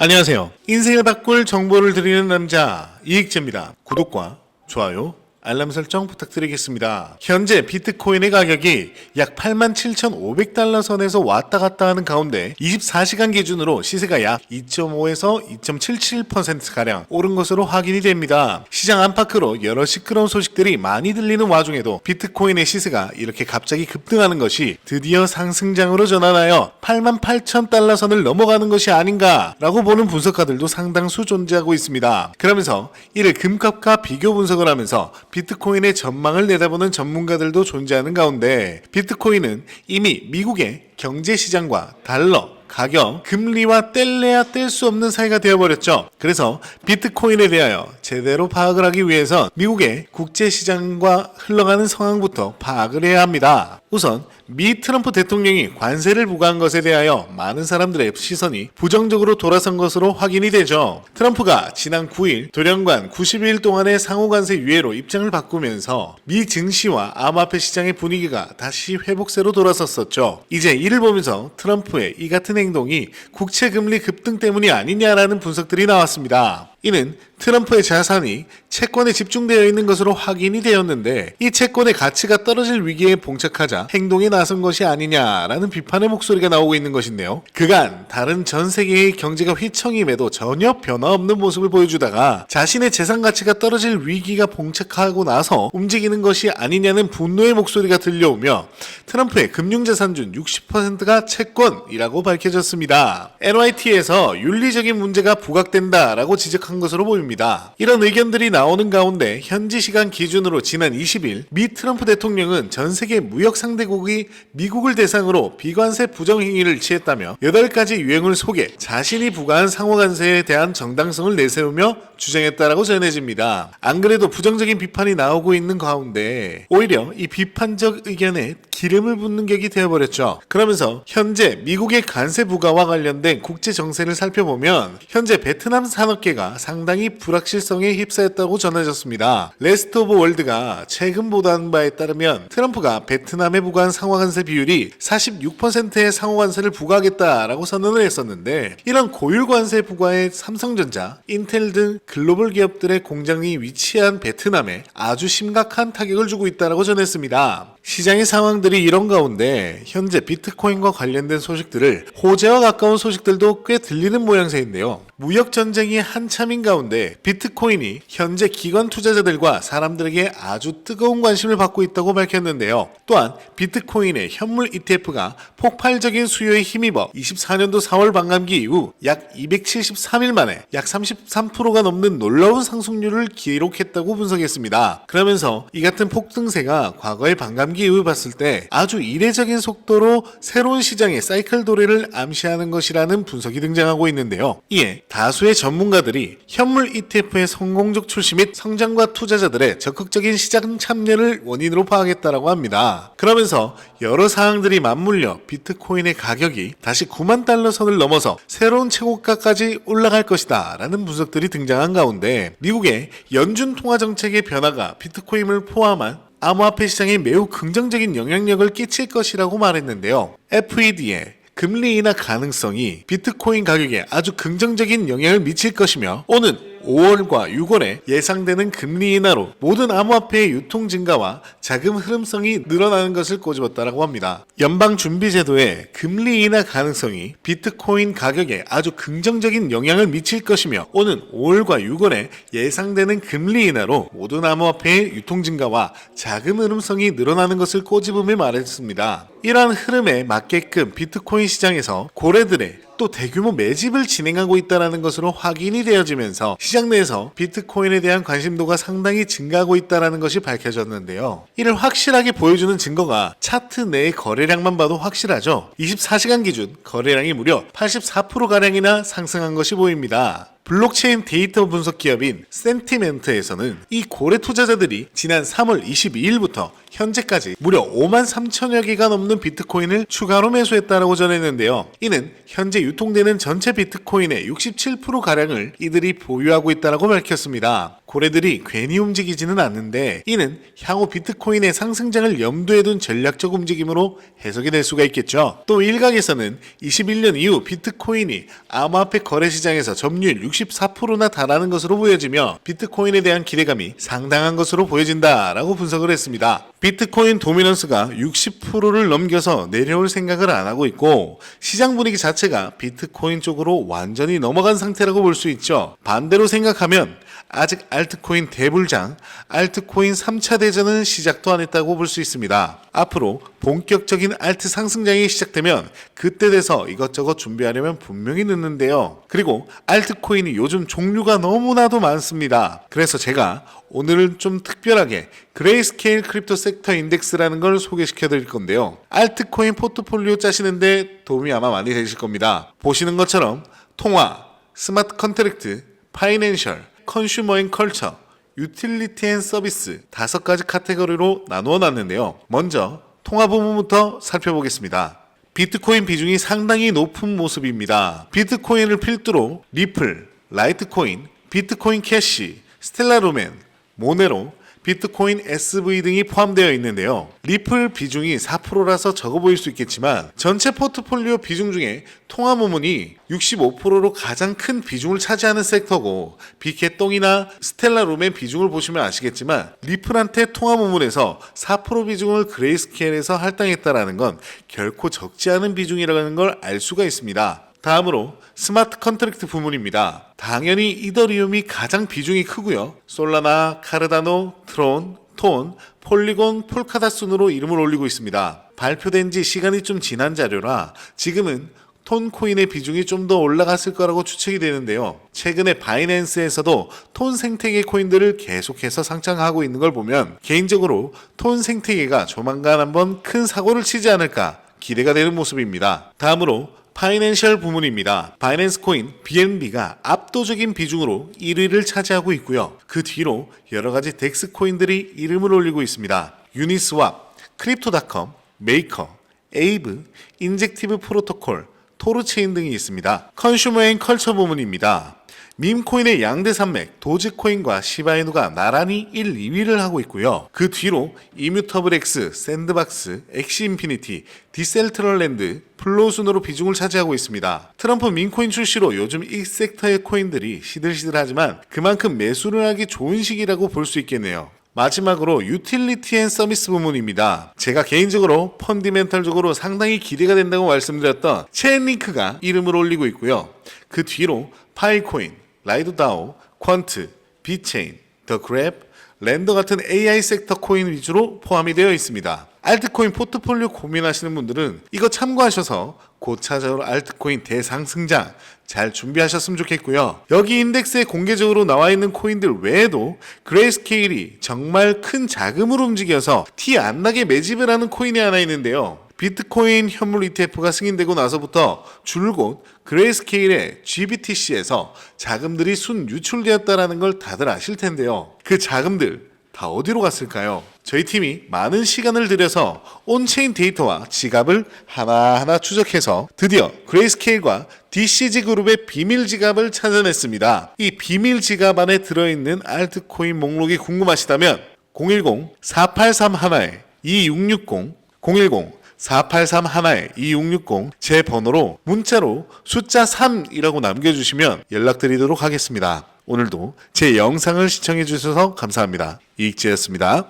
안녕하세요. 인생을 바꿀 정보를 드리는 남자 이익재입니다. 구독과 좋아요, 알람 설정 부탁드리겠습니다. 현재 비트코인의 가격이 약 87,500달러 선에서 왔다 갔다 하는 가운데 24시간 기준으로 시세가 약 2.5에서 2.77%가량 오른 것으로 확인이 됩니다. 시장 안팎으로 여러 시끄러운 소식들이 많이 들리는 와중에도 비트코인의 시세가 이렇게 갑자기 급등하는 것이 드디어 상승장으로 전환하여 88,000달러 선을 넘어가는 것이 아닌가라고 보는 분석가들도 상당수 존재하고 있습니다. 그러면서 이를 금값과 비교 분석을 하면서 비트코인의 전망을 내다보는 전문가들도 존재하는 가운데 비트코인은 이미 미국의 경제시장과 달러, 가격, 금리와 뗄래야 뗄 수 없는 사이가 되어버렸죠. 그래서 비트코인에 대하여 제대로 파악을 하기 위해선 미국의 국제시장과 흘러가는 상황부터 파악을 해야 합니다. 우선 미 트럼프 대통령이 관세를 부과한 것에 대하여 많은 사람들의 시선이 부정적으로 돌아선 것으로 확인이 되죠. 트럼프가 지난 9일 돌연간 90일 동안의 상호관세 유예로 입장을 바꾸면서 미 증시와 암호화폐 시장의 분위기가 다시 회복세로 돌아섰었죠. 이제 이를 보면서 트럼프의 이 같은 행동이 국채금리 급등 때문이 아니냐라는 분석들이 나왔습니다. 이는 트럼프의 자산이 채권에 집중되어 있는 것으로 확인이 되었는데 이 채권의 가치가 떨어질 위기에 봉착하자 행동에 나선 것이 아니냐라는 비판의 목소리가 나오고 있는 것인데요. 그간 다른 전 세계의 경제가 휘청임에도 전혀 변화 없는 모습을 보여주다가 자신의 재산 가치가 떨어질 위기가 봉착하고 나서 움직이는 것이 아니냐는 분노의 목소리가 들려오며 트럼프의 금융자산 중 60%가 채권이라고 밝혀졌습니다. NYT에서 윤리적인 문제가 부각된다라고 지적한 것으로 보입니다. 이런 의견들이 나오는 가운데 현지 시간 기준으로 지난 20일 미 트럼프 대통령은 전 세계 무역 상대국이 미국을 대상으로 비관세 부정행위를 취했다며 8가지 유형을 소개, 자신이 부과한 상호관세에 대한 정당성을 내세우며 주장했다라고 전해집니다. 안 그래도 부정적인 비판이 나오고 있는 가운데 오히려 이 비판적 의견에 기름을 붓는 격이 되어버렸죠. 그러면서 현재 미국의 관세 부과와 관련된 국제 정세를 살펴보면 현재 베트남 산업계가 상당히 불확실성에 휩싸였다고 전해졌습니다. 레스트 오브 월드가 최근 보도한 바에 따르면 트럼프가 베트남에 부과한 상호관세 비율이 46%의 상호관세를 부과하겠다라고 선언을 했었는데 이런 고율관세 부과에 삼성전자, 인텔 등 글로벌 기업들의 공장이 위치한 베트남에 아주 심각한 타격을 주고 있다고 전했습니다. 시장의 상황들이 이런 가운데 현재 비트코인과 관련된 소식들을 호재와 가까운 소식들도 꽤 들리는 모양새인데요. 무역전쟁이 한참인 가운데 비트코인이 현재 기관 투자자들과 사람들에게 아주 뜨거운 관심을 받고 있다고 밝혔는데요. 또한 비트코인의 현물 ETF가 폭발적인 수요에 힘입어 24년도 4월 반감기 이후 약 273일 만에 약 33%가 넘는 놀라운 상승률을 기록했다고 분석했습니다. 그러면서 이 같은 폭등세가 과거의 반감기 이후 봤을 때 아주 이례적인 속도로 새로운 시장의 사이클 도래를 암시하는 것이라는 분석이 등장하고 있는데요. 이에 다수의 전문가들이 현물 ETF의 성공적 출시 및 성장과 투자자들의 적극적인 시장 참여를 원인으로 파악했다고 합니다. 그러면서 여러 사항들이 맞물려 비트코인의 가격이 다시 9만 달러 선을 넘어서 새로운 최고가까지 올라갈 것이다 라는 분석들이 등장한 가운데 미국의 연준 통화정책의 변화가 비트코인을 포함한 암호화폐 시장에 매우 긍정적인 영향력을 끼칠 것이라고 말했는데요. FED의 금리 인하 가능성이 비트코인 가격에 아주 긍정적인 영향을 미칠 것이며 오는 5월과 6월에 예상되는 금리 인하로 모든 암호화폐의 유통 증가와 자금 흐름성이 늘어나는 것을 꼬집었다고 합니다. 연방준비제도의 금리 인하 가능성이 비트코인 가격에 아주 긍정적인 영향을 미칠 것이며 오는 5월과 6월에 예상되는 금리 인하로 모든 암호화폐의 유통 증가와 자금 흐름성이 늘어나는 것을 꼬집음을 말했습니다. 이러한 흐름에 맞게끔 비트코인 시장에서 고래들의 또 대규모 매집을 진행하고 있다는 것으로 확인이 되어지면서 시장 내에서 비트코인에 대한 관심도가 상당히 증가하고 있다는 것이 밝혀졌는데요. 이를 확실하게 보여주는 증거가 차트 내의 거래량만 봐도 확실하죠. 24시간 기준 거래량이 무려 84%가량이나 상승한 것이 보입니다. 블록체인 데이터 분석 기업인 센티멘트에서는 이 고래 투자자들이 지난 3월 22일부터 현재까지 무려 5만 3천여 개가 넘는 비트코인을 추가로 매수했다고 전했는데요. 이는 현재 유통되는 전체 비트코인의 67%가량을 이들이 보유하고 있다고 밝혔습니다. 고래들이 괜히 움직이지는 않는데 이는 향후 비트코인의 상승장을 염두에 둔 전략적 움직임으로 해석이 될 수가 있겠죠. 또 일각에서는 21년 이후 비트코인이 암호화폐 거래시장에서 점유율 64%나 달하는 것으로 보여지며 비트코인에 대한 기대감이 상당한 것으로 보여진다라고 분석을 했습니다. 비트코인 도미넌스가 60%를 넘겨서 내려올 생각을 안 하고 있고 시장 분위기 자체가 비트코인 쪽으로 완전히 넘어간 상태라고 볼 수 있죠. 반대로 생각하면 아직 알트코인 대불장, 알트코인 3차 대전은 시작도 안 했다고 볼 수 있습니다. 앞으로 본격적인 알트 상승장이 시작되면 그때 돼서 이것저것 준비하려면 분명히 늦는데요. 그리고 알트코인이 요즘 종류가 너무나도 많습니다. 그래서 제가 오늘은 좀 특별하게 그레이스케일 크립토 섹터 인덱스라는 걸 소개시켜 드릴 건데요. 알트코인 포트폴리오 짜시는데 도움이 아마 많이 되실 겁니다. 보시는 것처럼 통화, 스마트 컨트랙트, 파이낸셜, 컨슈머 앤 컬처, 유틸리티 앤 서비스 5가지 카테고리로 나누어 놨는데요. 먼저 통화 부분부터 살펴보겠습니다. 비트코인 비중이 상당히 높은 모습입니다. 비트코인을 필두로 리플, 라이트코인, 비트코인 캐시, 스텔라 루멘, 모네로, 비트코인 SV 등이 포함되어 있는데요. 리플 비중이 4%라서 적어 보일 수 있겠지만 전체 포트폴리오 비중 중에 통화 부문이 65%로 가장 큰 비중을 차지하는 섹터고 비켓똥이나 스텔라 룸의 비중을 보시면 아시겠지만 리플한테 통화 부문에서 4% 비중을 그레이스케일에서 할당했다라는 건 결코 적지 않은 비중이라는 걸 알 수가 있습니다. 다음으로 스마트 컨트랙트 부문입니다. 당연히 이더리움이 가장 비중이 크고요. 솔라나, 카르다노, 트론, 톤, 폴리곤, 폴카다 순으로 이름을 올리고 있습니다. 발표된 지 시간이 좀 지난 자료라 지금은 톤 코인의 비중이 좀 더 올라갔을 거라고 추측이 되는데요. 최근에 바이낸스에서도 톤 생태계 코인들을 계속해서 상장하고 있는 걸 보면 개인적으로 톤 생태계가 조만간 한번 큰 사고를 치지 않을까 기대가 되는 모습입니다. 다음으로 파이낸셜 부문입니다. 바이낸스 코인 BNB가 압도적인 비중으로 1위를 차지하고 있고요. 그 뒤로 여러가지 덱스 코인들이 이름을 올리고 있습니다. 유니스왑, 크립토닷컴, 메이커, 에이브, 인젝티브 프로토콜, 토르체인 등이 있습니다. 컨슈머 앤 컬처 부문입니다. 밈코인의 양대 산맥 도지코인과 시바이누가 나란히 1, 2위를 하고 있고요. 그 뒤로 이뮤터블 X, 샌드박스, 엑시 인피니티, 디셀트럴랜드, 플로우 순으로 비중을 차지하고 있습니다. 트럼프 밈코인 출시로 요즘 이 섹터의 코인들이 시들시들하지만 그만큼 매수를 하기 좋은 시기라고 볼 수 있겠네요. 마지막으로 유틸리티 앤 서비스 부문입니다. 제가 개인적으로 펀디멘털적으로 상당히 기대가 된다고 말씀드렸던 체인링크가 이름을 올리고 있고요. 그 뒤로 파이코인, 라이도다오, 퀀트, 비체인, 더 그랩, 랜더 같은 AI 섹터 코인 위주로 포함이 되어 있습니다. 알트코인 포트폴리오 고민하시는 분들은 이거 참고하셔서 곧 찾아올 알트코인 대상승장 잘 준비하셨으면 좋겠고요. 여기 인덱스에 공개적으로 나와 있는 코인들 외에도 그레이스케일이 정말 큰 자금을 움직여서 티 안 나게 매집을 하는 코인이 하나 있는데요. 비트코인 현물 ETF가 승인되고 나서부터 줄곧 그레이스케일의 GBTC에서 자금들이 순 유출되었다는 걸 다들 아실 텐데요. 그 자금들 다 어디로 갔을까요? 저희 팀이 많은 시간을 들여서 온체인 데이터와 지갑을 하나하나 추적해서 드디어 그레이스케일과 DCG 그룹의 비밀 지갑을 찾아냈습니다. 이 비밀 지갑 안에 들어있는 알트코인 목록이 궁금하시다면 010-4831-2660 010-4831-2660 제 번호로 문자로 숫자 3이라고 남겨주시면 연락드리도록 하겠습니다. 오늘도 제 영상을 시청해 주셔서 감사합니다. 이익재였습니다.